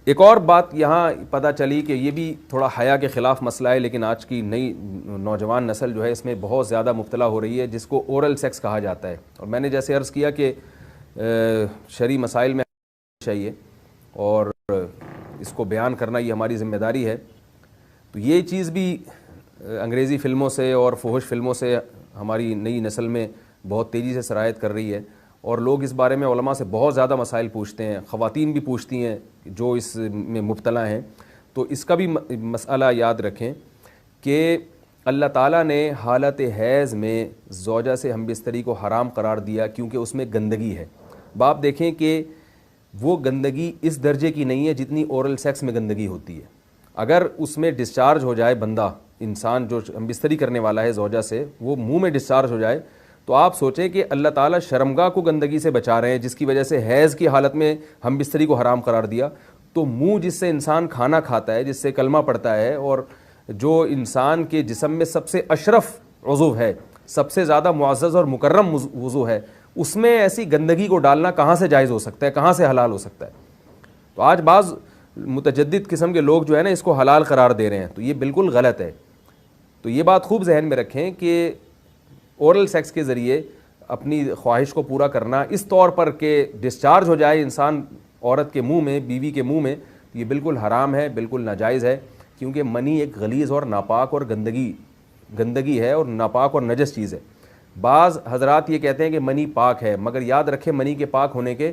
ایک اور بات یہاں پتہ چلی کہ یہ بھی تھوڑا حیا کے خلاف مسئلہ ہے، لیکن آج کی نئی نوجوان نسل جو ہے اس میں بہت زیادہ مبتلا ہو رہی ہے، جس کو اورل سیکس کہا جاتا ہے. اور میں نے جیسے عرض کیا کہ شرعی مسائل میں چاہیے اور اس کو بیان کرنا یہ ہماری ذمہ داری ہے. تو یہ چیز بھی انگریزی فلموں سے اور فحش فلموں سے ہماری نئی نسل میں بہت تیزی سے سرایت کر رہی ہے، اور لوگ اس بارے میں علماء سے بہت زیادہ مسائل پوچھتے ہیں، خواتین بھی پوچھتی ہیں جو اس میں مبتلا ہیں. تو اس کا بھی مسئلہ یاد رکھیں کہ اللہ تعالیٰ نے حالت حیض میں زوجہ سے ہم بستری کو حرام قرار دیا کیونکہ اس میں گندگی ہے. باپ دیکھیں کہ وہ گندگی اس درجے کی نہیں ہے جتنی اورل سیکس میں گندگی ہوتی ہے. اگر اس میں ڈسچارج ہو جائے بندہ، انسان جو ہم بستری کرنے والا ہے زوجہ سے، وہ منہ میں ڈسچارج ہو جائے، تو آپ سوچیں کہ اللہ تعالیٰ شرمگاہ کو گندگی سے بچا رہے ہیں، جس کی وجہ سے حیض کی حالت میں ہم بستری کو حرام قرار دیا. تو منہ جس سے انسان کھانا کھاتا ہے، جس سے کلمہ پڑتا ہے، اور جو انسان کے جسم میں سب سے اشرف عضو ہے، سب سے زیادہ معزز اور مکرم عضو ہے، اس میں ایسی گندگی کو ڈالنا کہاں سے جائز ہو سکتا ہے، کہاں سے حلال ہو سکتا ہے؟ تو آج بعض متجدد قسم کے لوگ جو ہے نا اس کو حلال قرار دے رہے ہیں، تو یہ بالکل غلط ہے. تو یہ بات خوب ذہن میں رکھیں کہ اورل سیکس کے ذریعے اپنی خواہش کو پورا کرنا اس طور پر کہ ڈسچارج ہو جائے انسان عورت کے منہ میں، بیوی کے منہ میں، یہ بالکل حرام ہے، بالکل ناجائز ہے. کیونکہ منی ایک غلیظ اور ناپاک اور گندگی ہے اور ناپاک اور نجس چیز ہے. بعض حضرات یہ کہتے ہیں کہ منی پاک ہے، مگر یاد رکھیں منی کے پاک ہونے کے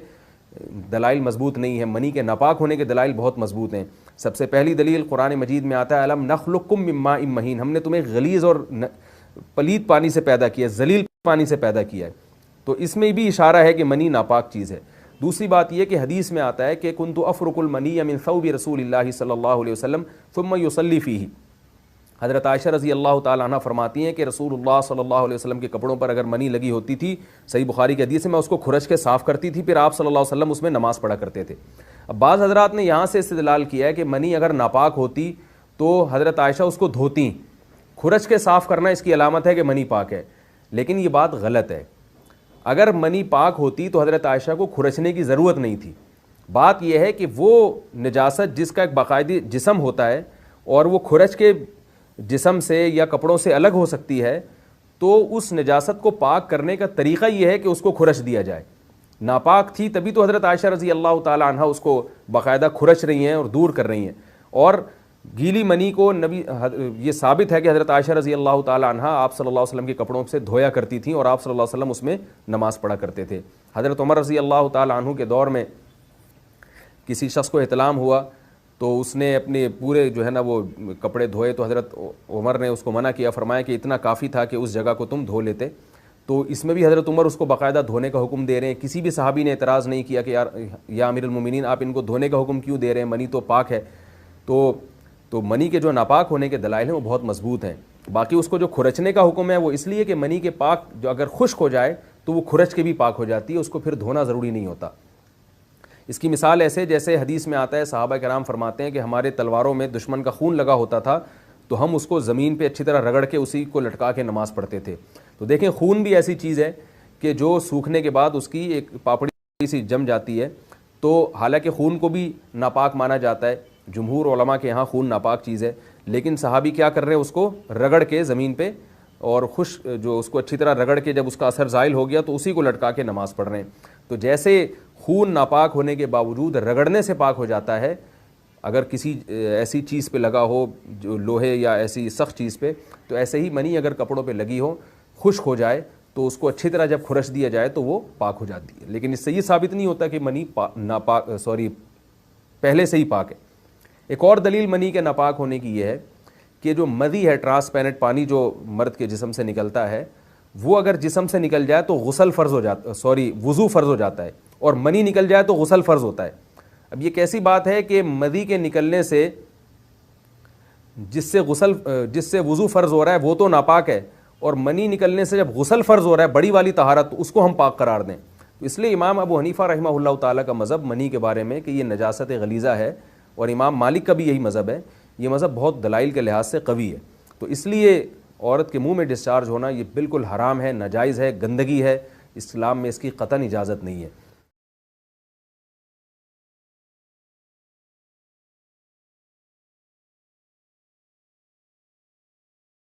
دلائل مضبوط نہیں ہیں، منی کے ناپاک ہونے کے دلائل بہت مضبوط ہیں. سب سے پہلی دلیل قرآن مجید میں آتا ہے الم نخلقکم من ماء مہین، ہم نے تمہیں غلیظ اور پلید پانی سے پیدا کیا ہے، ذلیل پانی سے پیدا کیا ہے. تو اس میں بھی اشارہ ہے کہ منی ناپاک چیز ہے. دوسری بات یہ کہ حدیث میں آتا ہے کہ کنت افرق المنی من ثوب رسول اللہ صلی اللہ علیہ وسلم ثم یصلی فیہ. حضرت عائشہ رضی اللہ تعالیٰ عنہ فرماتی ہیں کہ رسول اللہ صلی اللہ علیہ وسلم کے کپڑوں پر اگر منی لگی ہوتی تھی، صحیح بخاری کی حدیث ہے، میں اس کو کھرچ کے صاف کرتی تھی، پھر آپ صلی اللہ علیہ وسلم اس میں نماز پڑھا کرتے تھے. اب بعض حضرات نے یہاں سے استدلال کیا ہے کہ منی اگر ناپاک ہوتی تو حضرت عائشہ اس کو دھوتی، کھرچ کے صاف کرنا اس کی علامت ہے کہ منی پاک ہے. لیکن یہ بات غلط ہے. اگر منی پاک ہوتی تو حضرت عائشہ کو کھرچنے کی ضرورت نہیں تھی. بات یہ ہے کہ وہ نجاست جس کا ایک باقاعدی جسم ہوتا ہے اور وہ کھرچ کے جسم سے یا کپڑوں سے الگ ہو سکتی ہے، تو اس نجاست کو پاک کرنے کا طریقہ یہ ہے کہ اس کو کھرچ دیا جائے. ناپاک تھی تبھی تو حضرت عائشہ رضی اللہ تعالی عنہ اس کو باقاعدہ کھرچ رہی ہیں اور دور کر رہی ہیں. اور گیلی منی کو یہ ثابت ہے کہ حضرت عائشہ رضی اللہ تعالی عنہ آپ صلی اللہ علیہ وسلم کے کپڑوں سے دھویا کرتی تھیں اور آپ صلی اللہ علیہ وسلم اس میں نماز پڑھا کرتے تھے. حضرت عمر رضی اللہ تعالی عنہ کے دور میں کسی شخص کو احتلام ہوا تو اس نے اپنے پورے جو ہے نا وہ کپڑے دھوئے، تو حضرت عمر نے اس کو منع کیا، فرمایا کہ اتنا کافی تھا کہ اس جگہ کو تم دھو لیتے. تو اس میں بھی حضرت عمر اس کو باقاعدہ دھونے کا حکم دے رہے ہیں. کسی بھی صحابی نے اعتراض نہیں کیا کہ یا امیر المومنین آپ ان کو دھونے کا حکم کیوں دے رہے ہیں، منی تو پاک ہے. تو منی کے جو ناپاک ہونے کے دلائل ہیں وہ بہت مضبوط ہیں. باقی اس کو جو کھرچنے کا حکم ہے وہ اس لیے کہ منی کے پاک جو اگر خشک ہو جائے تو وہ کھرچ کے بھی پاک ہو جاتی ہے، اس کو پھر دھونا ضروری نہیں ہوتا. اس کی مثال ایسے جیسے حدیث میں آتا ہے، صحابہ کرام فرماتے ہیں کہ ہمارے تلواروں میں دشمن کا خون لگا ہوتا تھا تو ہم اس کو زمین پہ اچھی طرح رگڑ کے اسی کو لٹکا کے نماز پڑھتے تھے. تو دیکھیں خون بھی ایسی چیز ہے کہ جو سوکھنے کے بعد اس کی ایک پاپڑی سی جم جاتی ہے. تو حالانکہ خون کو بھی ناپاک مانا جاتا ہے، جمہور علماء کے ہاں خون ناپاک چیز ہے، لیکن صحابی کیا کر رہے ہیں، اس کو رگڑ کے زمین پہ اور جو اس کو اچھی طرح رگڑ کے جب اس کا اثر زائل ہو گیا تو اسی کو لٹکا کے نماز پڑھ رہے ہیں. تو جیسے خون ناپاک ہونے کے باوجود رگڑنے سے پاک ہو جاتا ہے اگر کسی ایسی چیز پہ لگا ہو جو لوہے یا ایسی سخت چیز پہ، تو ایسے ہی منی اگر کپڑوں پہ لگی ہو، خشک ہو جائے تو اس کو اچھی طرح جب کھرچ دیا جائے تو وہ پاک ہو جاتی ہے. لیکن اس سے یہ ثابت نہیں ہوتا کہ منی پہلے سے ہی پاک ہے. ایک اور دلیل منی کے ناپاک ہونے کی یہ ہے کہ جو مدی ہے، ٹرانسپیرنٹ پانی جو مرد کے جسم سے نکلتا ہے، وہ اگر جسم سے نکل جائے تو وضو فرض ہو جاتا ہے، اور منی نکل جائے تو غسل فرض ہوتا ہے. اب یہ کیسی بات ہے کہ مدی کے نکلنے سے جس سے وضو فرض ہو رہا ہے وہ تو ناپاک ہے، اور منی نکلنے سے جب غسل فرض ہو رہا ہے بڑی والی طہارت، تو اس کو ہم پاک قرار دیں. تو اس لیے امام ابو حنیفہ رحمہ اللہ تعالیٰ کا مذہب منی کے بارے میں کہ یہ نجاست غلیظہ ہے، اور امام مالک کا بھی یہی مذہب ہے. یہ مذہب بہت دلائل کے لحاظ سے قوی ہے. تو اس لیے عورت کے منہ میں ڈسچارج ہونا یہ بالکل حرام ہے، ناجائز ہے، گندگی ہے. اسلام میں اس کی قطعاً اجازت نہیں ہے.